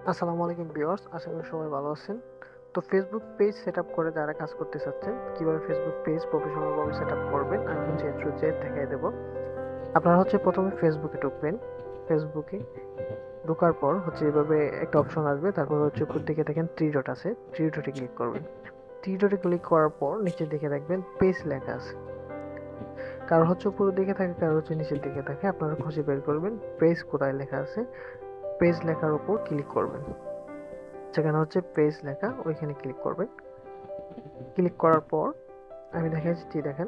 আসসালামু আলাইকুম ভিউয়ার্স, আশা করি সবাই ভালো আছেন। তো ফেসবুক পেজ সেটআপ করে যারা কাজ করতে চাচ্ছেন, কিভাবে ফেসবুক পেজ প্রফেশনাল ভাবে সেটআপ করবেন, আমি হচ্ছে এ টু জেড দেখাই দেব। আপনারা হচ্ছে প্রথমে ফেসবুকে ঢুকবেন। ফেসবুকে ঢোকার পর হচ্ছে এভাবে একটা অপশন আসবে, তারপর হচ্ছে উপর দিকে দেখেন থ্রি ডট আছে, থ্রি ডটে ক্লিক করবেন। থ্রি ডটে ক্লিক করার পর নিচের দিকে দেখবেন পেজ লেখা আছে। কারো হচ্ছে উপরের দিকে থাকে, কারো হচ্ছে নিচের দিকে থাকে, আপনারা খুঁজে বের করবেন পেজ কোথায় লেখা আছে। পেজ লেখার উপর ক্লিক করবেন, যেখানে হচ্ছে পেজ লেখা ওইখানে ক্লিক করবেন। ক্লিক করার পর আমি দেখাচ্ছি, দেখেন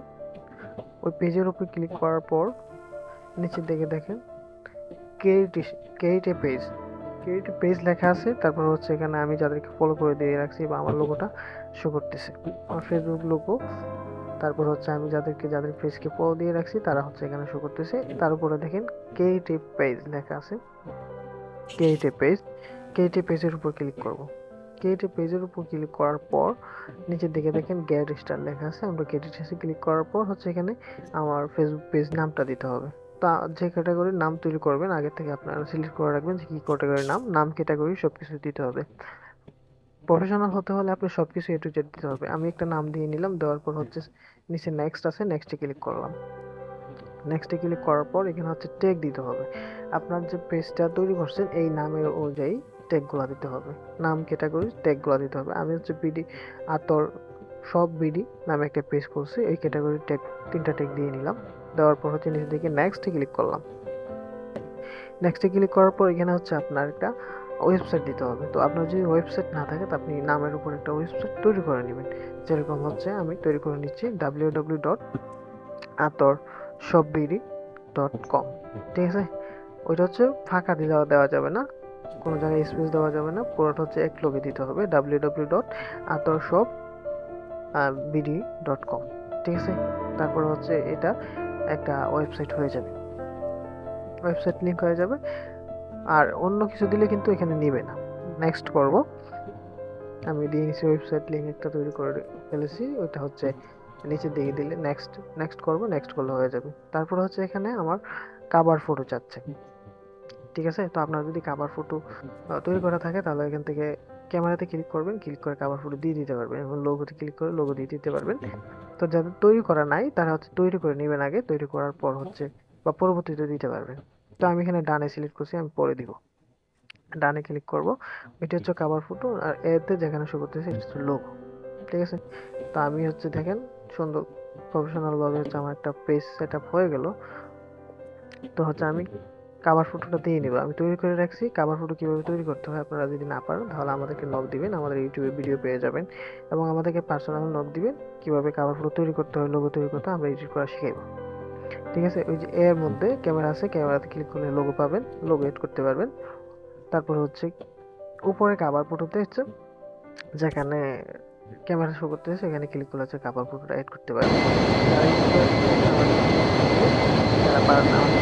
ওই পেজের উপর ক্লিক করার পর নিচের দিকে দেখেন create create a page, create a page লেখা আছে। তারপর হচ্ছে এখানে আমি যাদেরকে ফলো করে দিয়ে রাখছি বা আমার লোগোটা শো করতেছে, আমার ফেসবুক লোগো। তারপর হচ্ছে আমি যাদের পেজকে ফলো দিয়ে রাখছি তারা হচ্ছে এখানে শো করতেছে। তার উপরে দেখেন ক্রিয়েট এ পেজ লেখা আছে, create a page. Create a পেজের উপর ক্লিক করব। ক্রিয়েট এ পেজের উপর ক্লিক করার পর নিচের দিকে দেখেন গেট স্টার লেখা আছে, আমরা গেট স্টারে ক্লিক করার পর হচ্ছে এখানে আমার ফেসবুক পেজ নামটা দিতে হবে। তা যে ক্যাটাগরির নাম তৈরি করবেন আগে থেকে আপনারা সিলেক্ট করে রাখবেন যে কি ক্যাটাগরির নাম ক্যাটাগরি সবকিছু দিতে হবে। প্রফেশনাল হতে হলে আপনি সবকিছু এ টু জেড দিতে হবে। আমি একটা নাম দিয়ে নিলাম, দেওয়ার পর হচ্ছে নিচে নেক্সট আছে, নেক্সটে ক্লিক করলাম। নেক্সটে ক্লিক করার পর এখানে হচ্ছে ট্যাগ দিতে হবে। আপনার যে পেজটা তৈরি করছেন এই নামের অনুযায়ী ট্যাগগুলো দিতে হবে, নাম ক্যাটাগরি ট্যাগগুলো দিতে হবে। আমি হচ্ছে বিডি আতর সব বিডি নামে একটা পেজ করছি, এই ক্যাটাগরি ট্যাগ তিনটা ট্যাগ দিয়ে নিলাম। দেওয়ার পর হচ্ছে নিচের দিকে নেক্সটে ক্লিক করলাম। নেক্সটে ক্লিক করার পর এখানে হচ্ছে আপনার একটা ওয়েবসাইট দিতে হবে। তো আপনার যদি ওয়েবসাইট না থাকে তো আপনি নামের উপর একটা ওয়েবসাইট তৈরি করে নেবেন। যেরকম হচ্ছে আমি তৈরি করে নিচ্ছি www.atorshopbd.com। ঠিক আছে, ওইটা হচ্ছে ফাঁকা দেওয়া যাবে না, কোনো জায়গায় স্পেস দেওয়া যাবে না, পুরোটা হচ্ছে এক লগে দিতে হবে www.atorshopbd.com। ঠিক আছে, তারপর হচ্ছে এটা একটা ওয়েবসাইট হয়ে যাবে, ওয়েবসাইট লিংক হয়ে যাবে। আর অন্য কিছু দিলে কিন্তু এখানে নিবে না। নেক্সট করব, আমি দিয়ে নিচ্ছি ওয়েবসাইট লিংক একটা তৈরি করে ফেলেছি, ওইটা হচ্ছে নিচের দিকে দিলে নেক্সট নেক্সট করব, নেক্সট করলে হয়ে যাবে। তারপর হচ্ছে এখানে আমার কাভার ফটো চাচ্ছে। ঠিক আছে, তো আপনার যদি কাভার ফটো তৈরি করা থাকে তাহলে এখান থেকে ক্যামেরাতে ক্লিক করবেন, ক্লিক করে কাভার ফটো দিয়ে দিতে পারবেন, এবং লোগোতে ক্লিক করে লোগো দিয়ে দিতে পারবেন। তো যাদের তৈরি করা নাই তারা হচ্ছে তৈরি করে নেবেন আগে, তৈরি করার পর হচ্ছে বা পরবর্তীতে দিতে পারবেন। তো আমি এখানে ডানে সিলেক্ট করছি, আমি পরে দিব। ডানে ক্লিক করব, এটা হচ্ছে কাভার ফটো, আর এতে যেখানে শো করতেছে এটা হচ্ছে লোগো। ঠিক আছে, তো আমি হচ্ছে দেখেন সুন্দর প্রফেশনাল ভাবে হচ্ছে আমার একটা পেজ সেট আপ হয়ে গেল। তো হচ্ছে আমি কাভার ফটোটা দিয়ে নিব, আমি তৈরি করে রাখছি। কাভার ফটো কিভাবে তৈরি করতে হয় আপনারা যদি না পারেন তাহলে আমাদেরকে নক দিবেন, আমাদের ইউটিউবে ভিডিও পেয়ে যাবেন, এবং আমাদেরকে পার্সোনাল নক দিবেন কিভাবে কাভার ফটো তৈরি করতে হয়, লোগো তৈরি করতে হয়, আমরা এডিট করা শিখাইবো। ঠিক আছে, ওই যে এর মধ্যে ক্যামেরা আছে, ক্যামেরাতে ক্লিক করলে লোগো পাবেন, লোগো এড করতে পারবেন। তারপর হচ্ছে উপরে কাভার ফটোতে হচ্ছে যেখানে ক্যামেরা শো করতেছে সেখানে ক্লিক করলে হচ্ছে কাভার ফটোটা এড করতে পারবেন। যারা ইউটিউবে যারা পারেন না, আমাকে